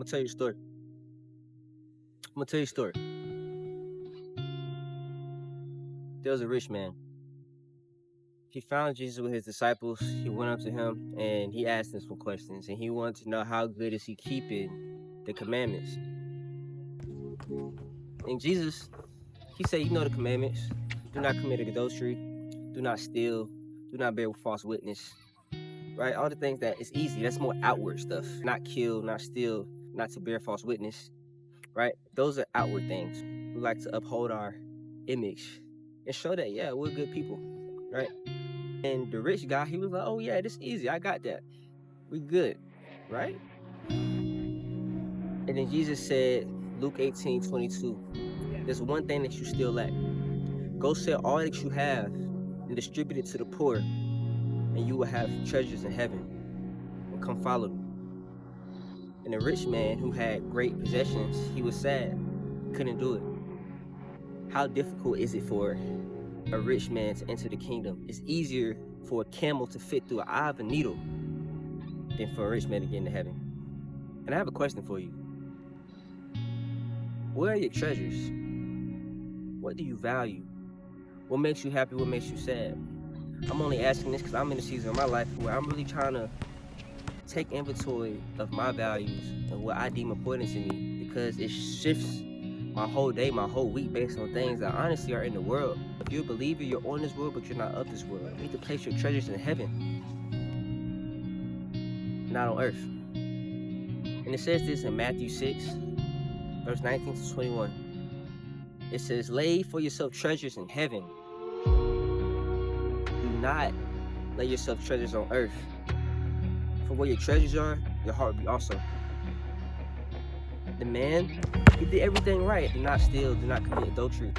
tell you a story. I'm gonna tell you a story. There was a rich man. He found Jesus with his disciples. He went up to him and he asked him some questions. And he wanted to know how good is he keeping the commandments. And Jesus, he said, you know the commandments. Do not commit adultery. Do not steal. Do not bear false witness. Right? All the things that is easy. That's more outward stuff. Not kill, not steal, not to bear false witness. Right? Those are outward things. We like to uphold our image and show that, yeah, we're good people. Right? And the rich guy, he was like, oh yeah, this is easy. I got that. We good. Right? And then Jesus said, Luke 18:22, there's one thing that you still lack. Go sell all that you have and distribute it to the poor, and you will have treasures in heaven. And come follow me. And the rich man who had great possessions, he was sad. He couldn't do it. How difficult is it for a rich man to enter the kingdom? It's easier for a camel to fit through an eye of a needle than for a rich man to get into heaven. And I have a question for you. Where are your treasures? What do you value? What makes you happy? What makes you sad? I'm only asking this because I'm in a season of my life where I'm really trying to take inventory of my values and what I deem important to me, because it shifts my whole day, my whole week based on things that honestly are in the world. If you're a believer, you're on this world, but you're not of this world. You need to place your treasures in heaven, not on earth. And it says this in Matthew 6, verse 19 to 21. It says, lay for yourself treasures in heaven. Do not lay yourself treasures on earth. For where your treasures are, your heart will be also. The man, he did everything right. Do not steal, do not commit adultery.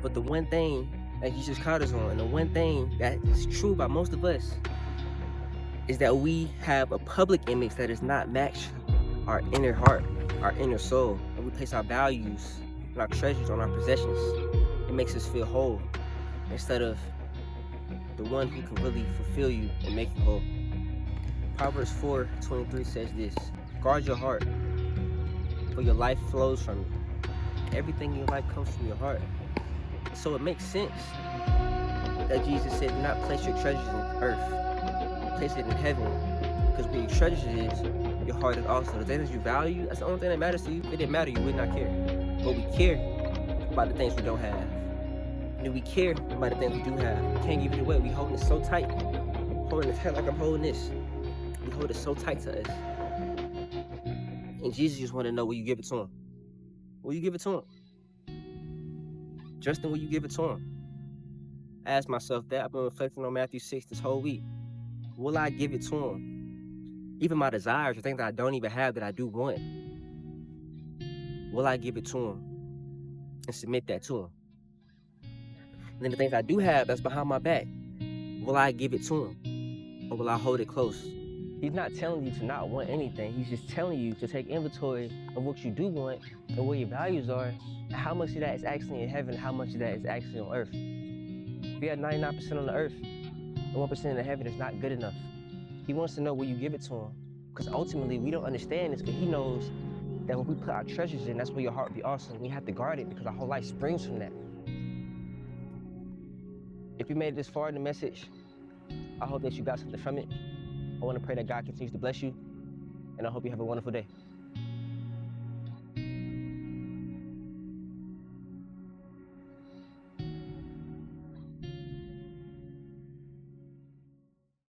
But the one thing that Jesus caught us on, and the one thing that is true about most of us, is that we have a public image that does not match our inner heart, our inner soul. And we place our values and our treasures on our possessions. It makes us feel whole instead of the one who can really fulfill you and make you whole. Proverbs 4:23 says this, guard your heart, for your life flows from it. Everything in your life comes from your heart. So it makes sense that Jesus said, do not place your treasures in earth, place it in heaven, because where your treasures is, your heart is also. The things you value, that's the only thing that matters to you. If it didn't matter, you would not care. But we care about the things we don't have. And we care about the things we do have. We can't give it away. We holding it so tight. Holding it tight like I'm holding this. We hold it so tight to us. And Jesus just want to know, will you give it to him? Will you give it to him? Justin, will you give it to him? I asked myself that. I've been reflecting on Matthew 6 this whole week. Will I give it to him? Even my desires, the things that I don't even have that I do want. Will I give it to him and submit that to him? And then the things I do have that's behind my back, will I give it to him? Or will I hold it close? He's not telling you to not want anything. He's just telling you to take inventory of what you do want and where your values are, and how much of that is actually in heaven, how much of that is actually on earth. If you have 99% on the earth and 1% in the heaven, it's not good enough. He wants to know will you give it to him, because ultimately we don't understand this, but he knows that when we put our treasures in, that's where your heart will be awesome. We have to guard it because our whole life springs from that. If you made it this far in the message, I hope that you got something from it. I want to pray that God continues to bless you, and I hope you have a wonderful day.